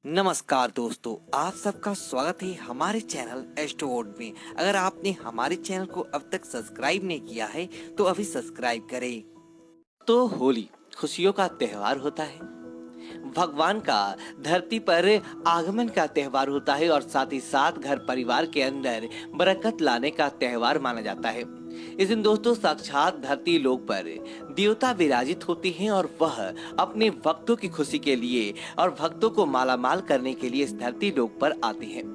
नमस्कार दोस्तों, आप सबका स्वागत है हमारे चैनल एस्ट्रोवर्ल्ड में। अगर आपने हमारे चैनल को अब तक सब्सक्राइब नहीं किया है तो अभी सब्सक्राइब करें। तो होली खुशियों का त्योहार होता है, भगवान का धरती पर आगमन का त्योहार होता है और साथ ही साथ घर परिवार के अंदर बरकत लाने का त्योहार माना जाता है। इस दिन दोस्तों साक्षात धरती लोक पर देवता विराजित होते हैं और वह अपने भक्तों की खुशी के लिए और भक्तों को मालामाल करने के लिए इस धरती लोक पर आते हैं।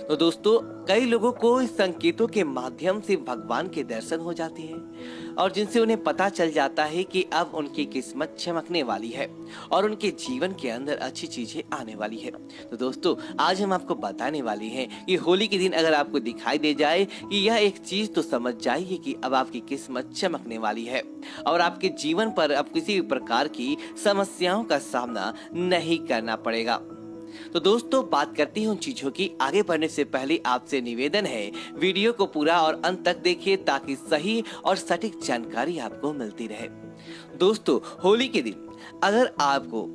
तो दोस्तों कई लोगों को इस संकेतों के माध्यम से भगवान के दर्शन हो जाते हैं और जिनसे उन्हें पता चल जाता है कि अब उनकी किस्मत चमकने वाली है और उनके जीवन के अंदर अच्छी चीजें आने वाली है। तो दोस्तों आज हम आपको बताने वाले हैं कि होली के दिन अगर आपको दिखाई दे जाए कि यह एक चीज, तो समझ जाइए कि अब आपकी किस्मत चमकने वाली है और आपके जीवन पर अब किसी भी प्रकार की समस्याओं का सामना नहीं करना पड़ेगा। तो दोस्तों बात करते हैं उन चीजों की। आगे बढ़ने से पहले आपसे निवेदन है, वीडियो को पूरा और अंत तक देखिए ताकि सही और सटीक जानकारी आपको मिलती रहे। दोस्तों होली के दिन अगर आपको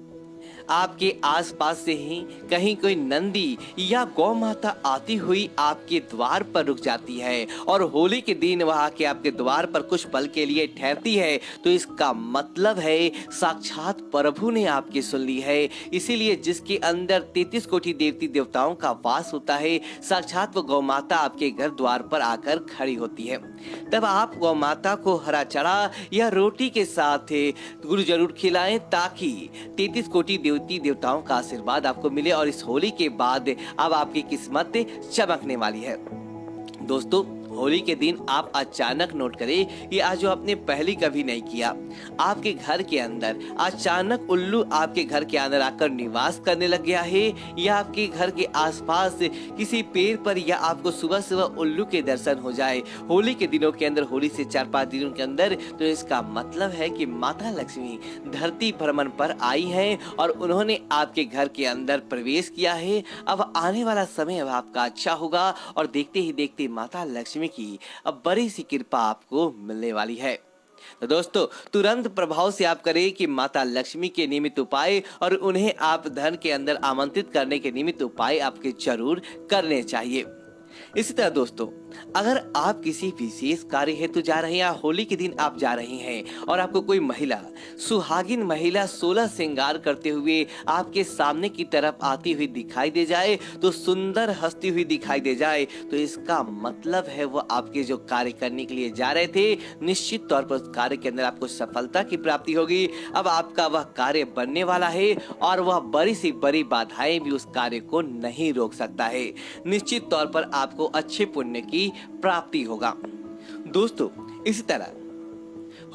आपके आसपास से ही कहीं कोई नंदी या गौ माता आती हुई आपके द्वार पर रुक जाती है और होली के दिन वह आके आपके द्वार पर कुछ पल के लिए ठहरती है, तो इसका मतलब है साक्षात प्रभु ने आपकी सुन ली है। इसीलिए जिसके अंदर 33 कोटि देवती देवताओं का वास होता है, साक्षात वो गौ माता आपके घर द्वार पर आकर खड़ी होती है। तब आप गौ माता को हरा चढ़ा या रोटी के साथ गुरु जरूर खिलाएं ताकि 33 कोटि देवती देवताओं का आशीर्वाद आपको मिले और इस होली के बाद अब आपकी किस्मत चमकने वाली है। दोस्तों होली के दिन आप अचानक नोट करें कि आज जो आपने पहले कभी नहीं किया, आपके घर के अंदर अचानक उल्लू आपके घर के अंदर आकर निवास करने लग गया है या आपके घर के आसपास किसी पेड़ पर या आपको सुबह सुबह उल्लू के दर्शन हो जाए होली के दिनों के अंदर, होली से 4-5 दिनों के अंदर, तो इसका मतलब है कि माता लक्ष्मी धरती भ्रमण पर आई है और उन्होंने आपके घर के अंदर प्रवेश किया है। अब आने वाला समय अब आपका अच्छा होगा और देखते ही देखते माता लक्ष्मी की अब बड़ी सी कृपा आपको मिलने वाली है। तो दोस्तों तुरंत प्रभाव से आप करें कि माता लक्ष्मी के निमित्त उपाय और उन्हें आप धन के अंदर आमंत्रित करने के निमित्त उपाय आपके जरूर करने चाहिए। इसी तरह दोस्तों अगर आप किसी विशेष कार्य हेतु जा रहे हैं या होली के दिन आप जा रहे हैं और आपको कोई महिला, सुहागिन महिला 16 श्रृंगार करते हुए आपके सामने की तरफ आती हुई दिखाई दे जाए, तो सुंदर हंसती हुई दिखाई दे जाए, तो इसका मतलब है वो आपके जो कार्य करने के लिए जा रहे थे, निश्चित तौर पर उस कार्य के अंदर आपको सफलता की प्राप्ति होगी। अब आपका वह कार्य बनने वाला है और वह बड़ी सी बड़ी बाधाएं भी उस कार्य को नहीं रोक सकता है। निश्चित तौर पर आपको अच्छे पुण्य की प्राप्ति होगा। दोस्तों इसी तरह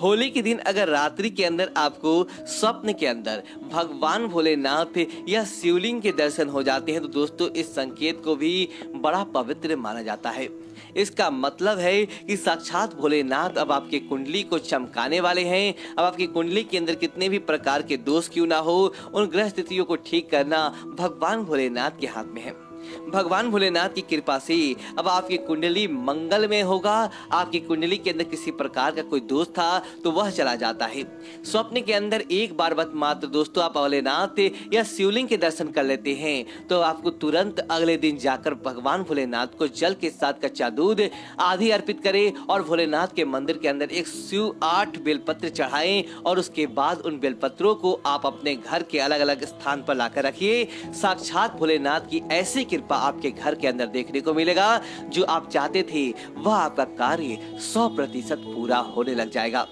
होली के दिन अगर रात्रि के अंदर आपको स्वप्न के अंदर भगवान भोलेनाथ या शिवलिंग के दर्शन हो जाते हैं, तो दोस्तों इस संकेत को भी बड़ा पवित्र माना जाता है। इसका मतलब है कि साक्षात भोलेनाथ अब आपके कुंडली को चमकाने वाले हैं। अब आपकी कुंडली के अंदर कितने भी प्रकार के दोष क्यों ना हो, उन ग्रह स्थितियों को ठीक करना भगवान भोलेनाथ के हाथ में है। भगवान भोलेनाथ की कृपा से अब आपकी कुंडली मंगल में होगा। आपकी कुंडली के अंदर किसी प्रकार का कोई दोष था तो वह चला जाता है। स्वप्न के अंदर एक बार बस मात्र दोस्तों आप भोलेनाथ या शिवलिंग के दर्शन कर लेते हैं, तो आपको तुरंत अगले दिन जाकर भगवान भोलेनाथ को जल के साथ कच्चा दूध आदि अर्पित करें और भोलेनाथ के मंदिर के अंदर 108 बेलपत्र चढ़ाएं और उसके बाद उन बेलपत्रों को आप अपने घर के अलग अलग स्थान पर लाकर रखिए। साक्षात भोलेनाथ की ऐसी कृपा आपके घर के अंदर देखने को मिलेगा, जो आप चाहते थे वह आपका कार्य 100% पूरा होने लग जाएगा।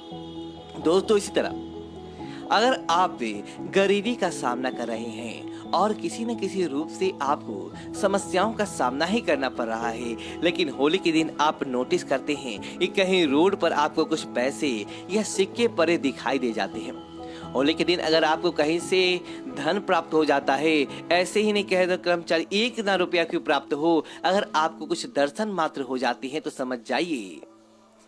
दोस्तों इसी तरह अगर आप गरीबी का सामना कर रहे हैं और किसी न किसी रूप से आपको समस्याओं का सामना ही करना पड़ रहा है, लेकिन होली के दिन आप नोटिस करते हैं कि कहीं रोड पर आपको कुछ पैसे या सिक्के पड़े दिखाई दे जाते हैं। होली के दिन अगर आपको कहीं से धन प्राप्त हो जाता है, ऐसे ही नहीं कहे तो कर्मचारी 1 ना रुपया क्यों प्राप्त हो, अगर आपको कुछ दर्शन मात्र हो जाती है, तो समझ जाइए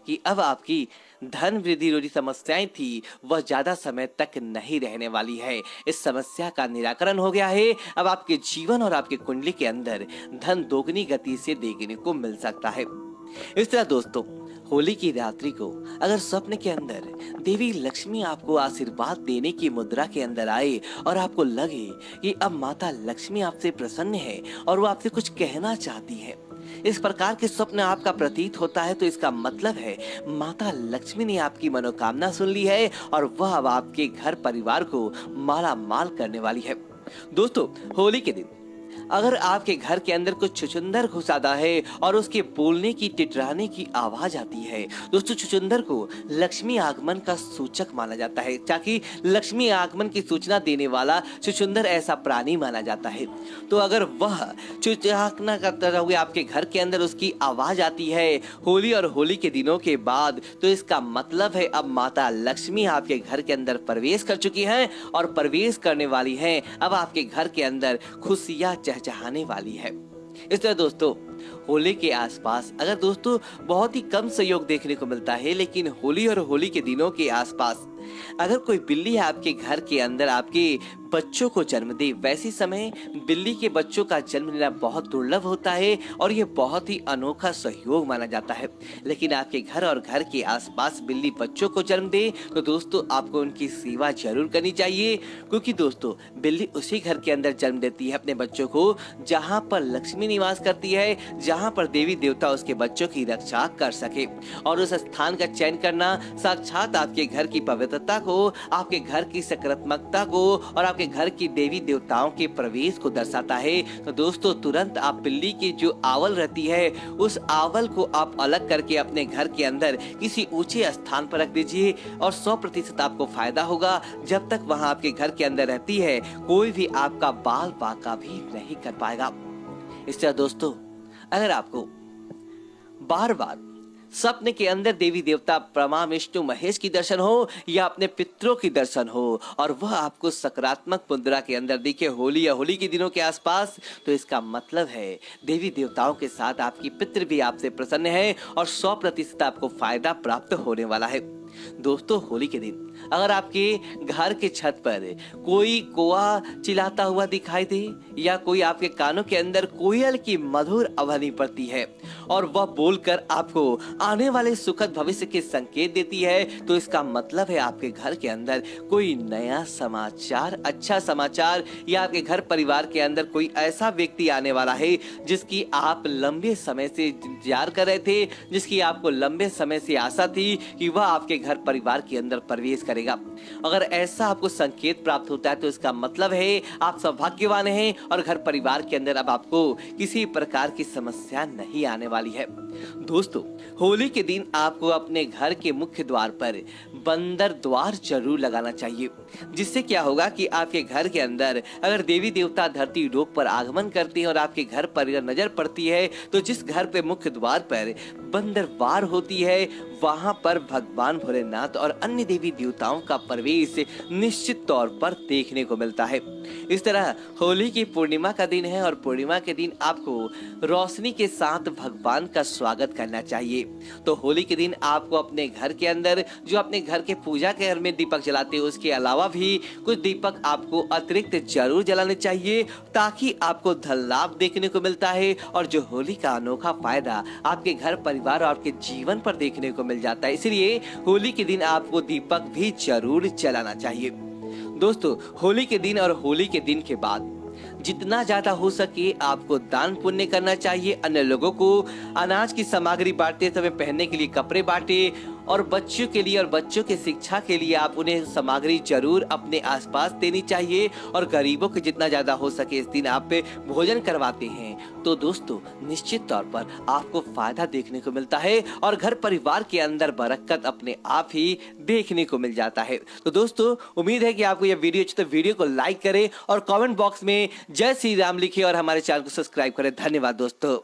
कि अब आपकी धन वृद्धि रोधी समस्याएं थी वह ज्यादा समय तक नहीं रहने वाली है। इस समस्या का निराकरण हो गया है। अब आपके जीवन और आपके कुंडली के अंदर धन दोगुनी गति से देखने को मिल सकता है। इस तरह दोस्तों होली की रात्रि को अगर स्वप्न के अंदर देवी लक्ष्मी आपको आशीर्वाद देने की मुद्रा के अंदर आए और आपको लगे कि अब माता लक्ष्मी आपसे प्रसन्न है और वो आपसे कुछ कहना चाहती है, इस प्रकार के स्वप्न आपका प्रतीत होता है, तो इसका मतलब है माता लक्ष्मी ने आपकी मनोकामना सुन ली है और वह अब आपके घर परिवार को माला माल करने वाली है। दोस्तों, होली के दिन अगर आपके घर के अंदर कुछ छुछुंदर घुस आता है और उसके बोलने की टिटराने की आवाज आती है, दोस्तों छुछुंदर को लक्ष्मी आगमन का सूचक माना जाता है, ताकि लक्ष्मी आगमन की सूचना देने वाला छुछुंदर ऐसा प्राणी माना जाता है। तो अगर वह चुचहाकना करता हुए आपके घर के अंदर उसकी आवाज आती है होली और होली के दिनों के बाद, तो इसका मतलब है अब माता लक्ष्मी आपके घर के अंदर प्रवेश कर चुकी हैं और प्रवेश करने वाली हैं। अब आपके घर के अंदर खुशियां चहचहाने वाली है। इस तरह दोस्तों, होली के आसपास अगर दोस्तों बहुत ही कम सहयोग देखने को मिलता है, लेकिन होली और होली के दिनों के आसपास अगर कोई बिल्ली आपके घर के अंदर आपके बच्चों को जन्म दे, वैसे समय बिल्ली के बच्चों का जन्म लेना बहुत दुर्लभ होता है और ये बहुत ही अनोखा सहयोग माना जाता है। लेकिन आपके घर और घर के आसपास बिल्ली बच्चों को जन्म दे, तो दोस्तों आपको उनकी सेवा जरूर करनी चाहिए, क्योंकि दोस्तों बिल्ली उसी घर के अंदर जन्म देती है अपने बच्चों को जहाँ पर लक्ष्मी निवास करती है, जहाँ पर देवी देवता उसके बच्चों की रक्षा कर सके। और उस स्थान का चयन करना साक्षात आपके घर की पवित्रता को, आपके घर की सकारात्मकता को और आपके घर की देवी देवताओं के प्रवेश को दर्शाता है। तो दोस्तों तुरंत आप बिल्ली की जो आवल रहती है, उस आवल को आप अलग करके अपने घर के अंदर किसी ऊंचे स्थान पर रख दीजिए और 100% आपको फायदा होगा। जब तक वहां आपके घर के अंदर रहती है, कोई भी आपका बाल बाका भी नहीं कर पाएगा। इस तरह दोस्तों, अगर आपको बार बार सपने के अंदर देवी देवता ब्रह्मा विष्णु महेश की दर्शन हो या अपने पितरों की दर्शन हो और वह आपको सकारात्मक मुद्रा के अंदर दिखे होली या होली के दिनों के आसपास, तो इसका मतलब है देवी देवताओं के साथ आपकी पितृ भी आपसे प्रसन्न है और 100% आपको फायदा प्राप्त होने वाला है। दोस्तों, होली के दिन अगर आपके घर के छत पर कोई कौवा चिल्लाता हुआ दिखाई दे या कोई आपके कानों के अंदर कोयल की मधुर आवाज पड़ती है और वह बोलकर आपको आने वाले सुखद भविष्य के संकेत देती है, तो इसका मतलब है आपके घर के अंदर कोई नया समाचार, अच्छा समाचार या आपके घर परिवार के अंदर कोई ऐसा व्यक्ति आने वाला है जिसकी आप लंबे समय से इंतजार कर रहे थे, जिसकी आपको लंबे समय से आशा थी कि वह आपके घर परिवार के अंदर प्रवेश करेगा। अगर ऐसा आपको संकेत प्राप्त होता है, तो इसका मतलब है आप सौभाग्यवान हैं और घर परिवार के अंदर अब आपको किसी प्रकार की समस्या नहीं आने वाली है। दोस्तों, होली के दिन आपको अपने घर के मुख्य द्वार पर बंदर द्वार जरूर लगाना चाहिए, जिससे क्या होगा कि आपके घर के अंदर अगर देवी देवता धरती लोक पर आगमन करते हैं और आपके घर पर नजर पड़ती है, तो जिस घर पे मुख्य द्वार पर बंदरवार होती है, वहां पर भगवान भोलेनाथ और अन्य देवी देवताओं का प्रवेश निश्चित तौर पर देखने को मिलता है। इस तरह होली की पूर्णिमा का दिन है और पूर्णिमा के दिन आपको रोशनी के साथ भगवान का स्वागत करना चाहिए। तो होली के दिन आपको अपने घर के अंदर जो अपने घर के पूजा के घर में दीपक जलाते हैं, उसके अलावा भी कुछ दीपक आपको अतिरिक्त जरूर जलाने चाहिए, ताकि आपको धन लाभ देखने को मिलता है और जो होली का अनोखा फायदा आपके घर परिवार और आपके जीवन पर देखने को मिल जाता है। इसलिए होली के दिन आपको दीपक भी जरूर जलाना चाहिए। दोस्तों, होली के दिन और होली के दिन के बाद जितना ज्यादा हो सके आपको दान पुण्य करना चाहिए। अन्य लोगों को अनाज की सामग्री बांटते समय पहनने के लिए कपड़े बांटे और बच्चों के लिए और बच्चों के शिक्षा के लिए आप उन्हें सामग्री जरूर अपने आसपास देनी चाहिए और गरीबों के जितना ज्यादा हो सके इस दिन आप पे भोजन करवाते हैं, तो दोस्तों निश्चित तौर पर आपको फायदा देखने को मिलता है और घर परिवार के अंदर बरकत अपने आप ही देखने को मिल जाता है। तो दोस्तों, उम्मीद है कि आपको यह वीडियो अच्छी, तो वीडियो को लाइक करें और कमेंट बॉक्स में जय श्री राम लिखें और हमारे चैनल को सब्सक्राइब करें। धन्यवाद दोस्तों।